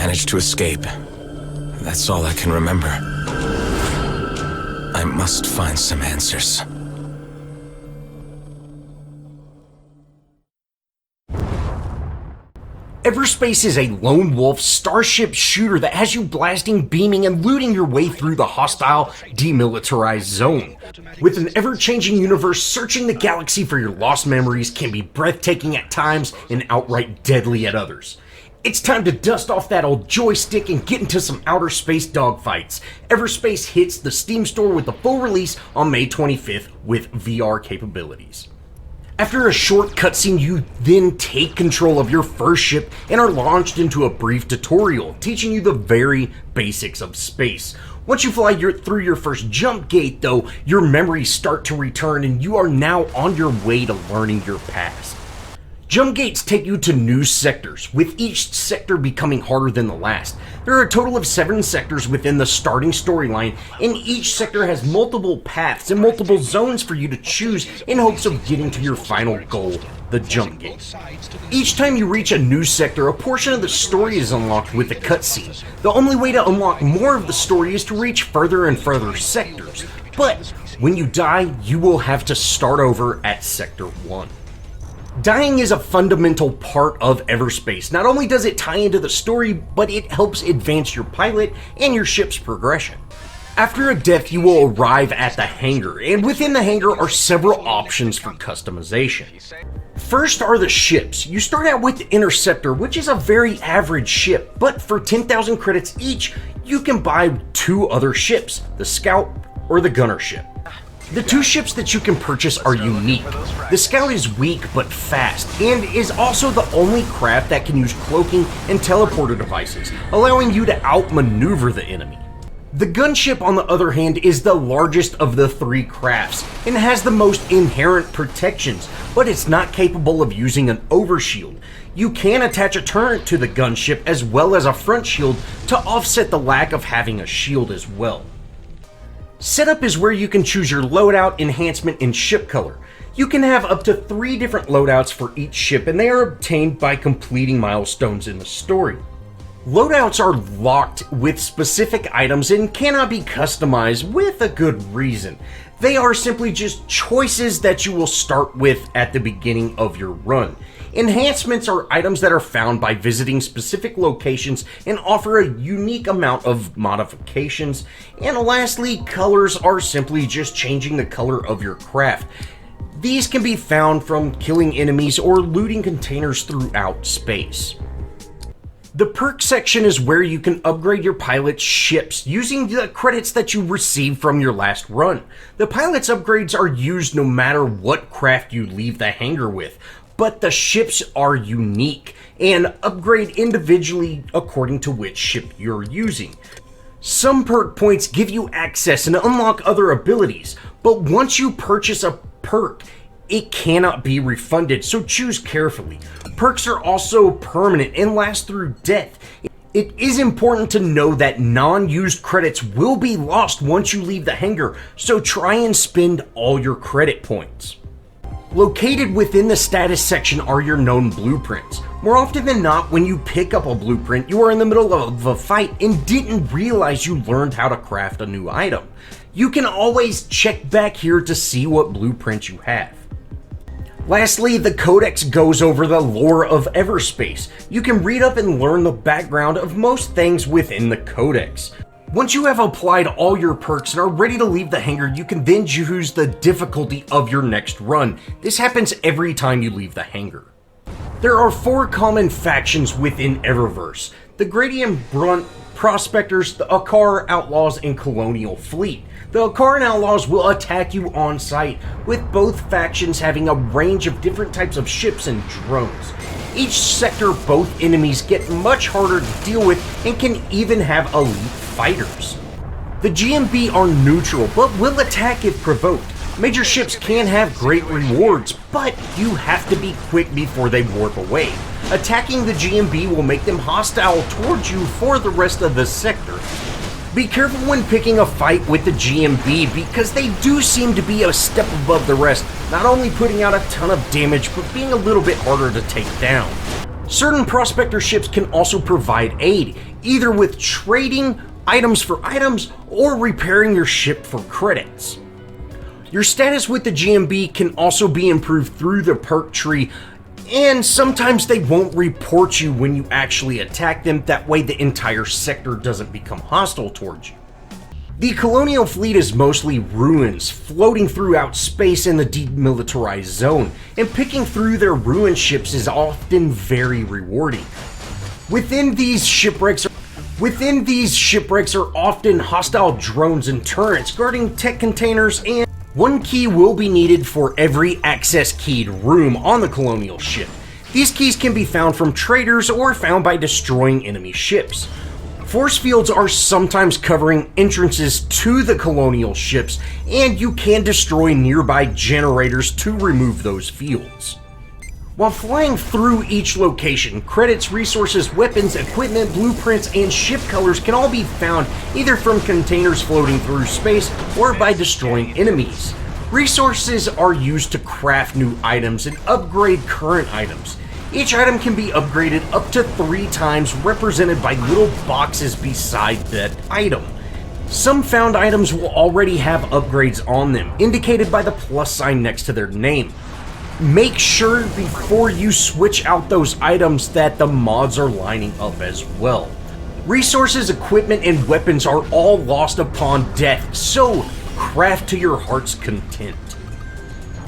managed to escape. That's all I can remember. I must find some answers. Everspace is a lone wolf starship shooter that has you blasting, beaming, and looting your way through the hostile, demilitarized zone. With an ever-changing universe, searching the galaxy for your lost memories can be breathtaking at times and outright deadly at others. It's time to dust off that old joystick and get into some outer space dogfights. Everspace hits the Steam store with the full release on May 25th with VR capabilities. After a short cutscene, you then take control of your first ship and are launched into a brief tutorial, teaching you the very basics of space. Once you fly through your first jump gate, though, your memories start to return and you are now on your way to learning your past. Jump gates take you to new sectors, with each sector becoming harder than the last. There are a total of 7 sectors within the starting storyline, and each sector has multiple paths and multiple zones for you to choose in hopes of getting to your final goal, the jump gate. Each time you reach a new sector, a portion of the story is unlocked with a cutscene. The only way to unlock more of the story is to reach further and further sectors, but when you die, you will have to start over at Sector 1. Dying is a fundamental part of Everspace. Not only does it tie into the story, but it helps advance your pilot and your ship's progression. After a death, you will arrive at the hangar, and within the hangar are several options for customization. First are the ships. You start out with the Interceptor, which is a very average ship, but for 10,000 credits each, you can buy 2 other ships, the Scout or the Gunner ship. The 2 ships that you can purchase are unique. The Scout is weak but fast, and is also the only craft that can use cloaking and teleporter devices, allowing you to outmaneuver the enemy. The gunship, on the other hand, is the largest of the 3 crafts, and has the most inherent protections, but it's not capable of using an overshield. You can attach a turret to the gunship as well as a front shield to offset the lack of having a shield as well. Setup is where you can choose your loadout, enhancement, and ship color. You can have up to 3 different loadouts for each ship, and they are obtained by completing milestones in the story. Loadouts are locked with specific items and cannot be customized with a good reason. They are simply just choices that you will start with at the beginning of your run. Enhancements are items that are found by visiting specific locations and offer a unique amount of modifications. And lastly, colors are simply just changing the color of your craft. These can be found from killing enemies or looting containers throughout space. The perk section is where you can upgrade your pilot's ships using the credits that you received from your last run. The pilot's upgrades are used no matter what craft you leave the hangar with, but the ships are unique and upgrade individually according to which ship you're using. Some perk points give you access and unlock other abilities, but once you purchase a perk, it cannot be refunded, so choose carefully. Perks are also permanent and last through death. It is important to know that non-used credits will be lost once you leave the hangar, so try and spend all your credit points. Located within the status section are your known blueprints. More often than not, when you pick up a blueprint, you are in the middle of a fight and didn't realize you learned how to craft a new item. You can always check back here to see what blueprints you have. Lastly, the Codex goes over the lore of Everspace. You can read up and learn the background of most things within the Codex. Once you have applied all your perks and are ready to leave the hangar, you can then choose the difficulty of your next run. This happens every time you leave the hangar. There are 4 common factions within Eververse: the Gradian Brunt, Prospectors, the Akar Outlaws, and Colonial Fleet. The Akaran Outlaws will attack you on sight, with both factions having a range of different types of ships and drones. Each sector, both enemies get much harder to deal with and can even have elite fighters. The GMB are neutral, but will attack if provoked. Major ships can have great rewards, but you have to be quick before they warp away. Attacking the GMB will make them hostile towards you for the rest of the sector. Be careful when picking a fight with the GMB because they do seem to be a step above the rest, not only putting out a ton of damage, but being a little bit harder to take down. Certain prospector ships can also provide aid, either with trading items for items or repairing your ship for credits. Your status with the GMB can also be improved through the perk tree, and sometimes they won't report you when you actually attack them. That way the entire sector doesn't become hostile towards you. The colonial fleet is mostly ruins, floating throughout space in the demilitarized zone, and picking through their ruined ships is often very rewarding. Within these shipwrecks are often hostile drones and turrets guarding tech containers, and one key will be needed for every access keyed room on the colonial ship. These keys can be found from traders or found by destroying enemy ships. Force fields are sometimes covering entrances to the colonial ships, and you can destroy nearby generators to remove those fields. While flying through each location, credits, resources, weapons, equipment, blueprints, and ship colors can all be found either from containers floating through space or by destroying enemies. Resources are used to craft new items and upgrade current items. Each item can be upgraded up to 3 times, represented by little boxes beside that item. Some found items will already have upgrades on them, indicated by the plus sign next to their name. Make sure before you switch out those items that the mods are lining up as well. Resources, equipment, and weapons are all lost upon death, so craft to your heart's content.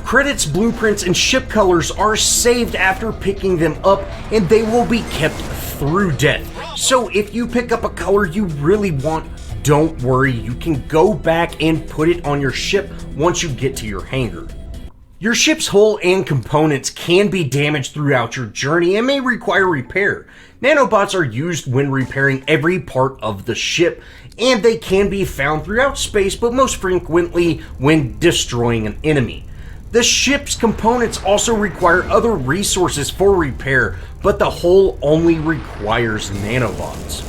Credits, blueprints, and ship colors are saved after picking them up, and they will be kept through death. So if you pick up a color you really want, don't worry, you can go back and put it on your ship once you get to your hangar. Your ship's hull and components can be damaged throughout your journey and may require repair. Nanobots are used when repairing every part of the ship, and they can be found throughout space, but most frequently when destroying an enemy. The ship's components also require other resources for repair, but the hull only requires nanobots.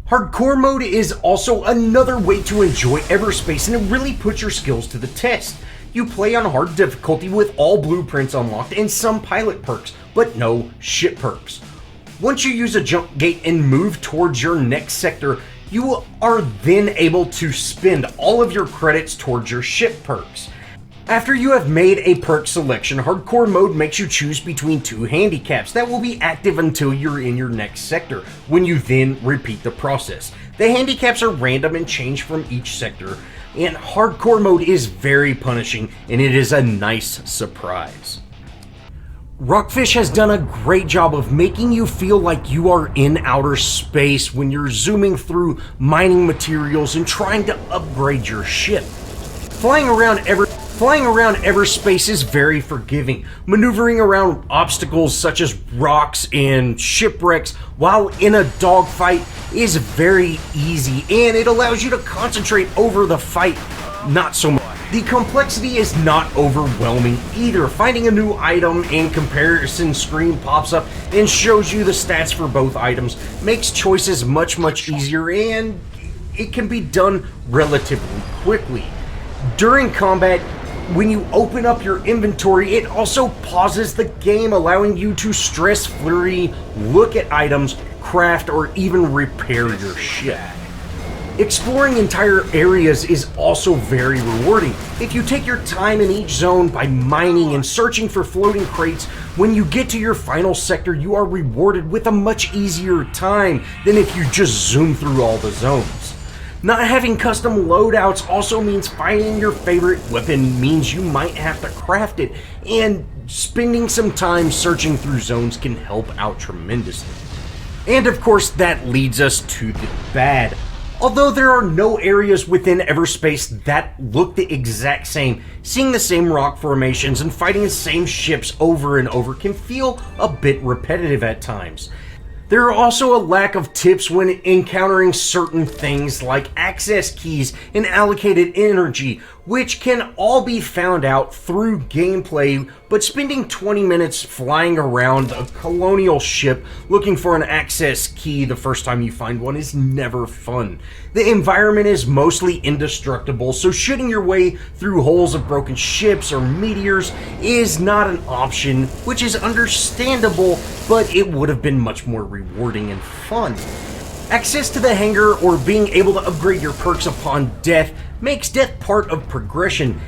Hardcore mode is also another way to enjoy Everspace, and it really puts your skills to the test. You play on hard difficulty with all blueprints unlocked and some pilot perks, but no ship perks. Once you use a jump gate and move towards your next sector, you are then able to spend all of your credits towards your ship perks. After you have made a perk selection, Hardcore mode makes you choose between 2 handicaps that will be active until you're in your next sector, when you then repeat the process. The handicaps are random and change from each sector, and Hardcore mode is very punishing, and it is a nice surprise. Rockfish has done a great job of making you feel like you are in outer space when you're zooming through mining materials and trying to upgrade your ship. Flying around Everspace is very forgiving. Maneuvering around obstacles such as rocks and shipwrecks while in a dogfight is very easy, and it allows you to concentrate over the fight not so much. The complexity is not overwhelming either. Finding a new item and comparison screen pops up and shows you the stats for both items makes choices much easier, and it can be done relatively quickly. During combat, when you open up your inventory, it also pauses the game, allowing you to stress-free look at items, craft, or even repair your ship. Exploring entire areas is also very rewarding. If you take your time in each zone by mining and searching for floating crates, when you get to your final sector, you are rewarded with a much easier time than if you just zoom through all the zones. Not having custom loadouts also means finding your favorite weapon means you might have to craft it, and spending some time searching through zones can help out tremendously. And of course, that leads us to the bad. Although there are no areas within Everspace that look the exact same, seeing the same rock formations and fighting the same ships over and over can feel a bit repetitive at times. There are also a lack of tips when encountering certain things like access keys and allocated energy, which can all be found out through gameplay, but spending 20 minutes flying around a colonial ship looking for an access key the first time you find one is never fun. The environment is mostly indestructible, so shooting your way through holes of broken ships or meteors is not an option, which is understandable, but it would have been much more rewarding and fun. Access to the hangar or being able to upgrade your perks upon death makes death part of progression,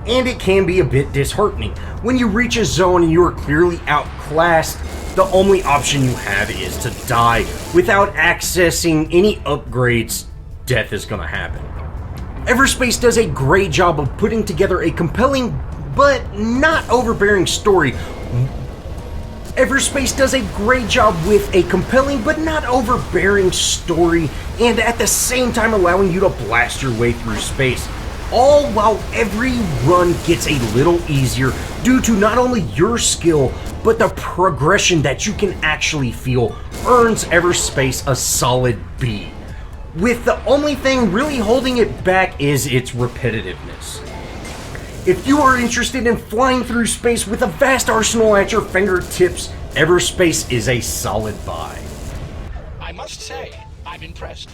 and it can be a bit disheartening. When you reach a zone and you are clearly outclassed, the only option you have is to die. Without accessing any upgrades, death is going to happen. Everspace does a great job of putting together a compelling but not overbearing story. Everspace does a great job with a compelling but not overbearing story, and at the same time allowing you to blast your way through space. All while every run gets a little easier due to not only your skill, but the progression that you can actually feel earns Everspace a solid B. With the only thing really holding it back is its repetitiveness. If you are interested in flying through space with a vast arsenal at your fingertips, Everspace is a solid buy. I must say, I'm impressed.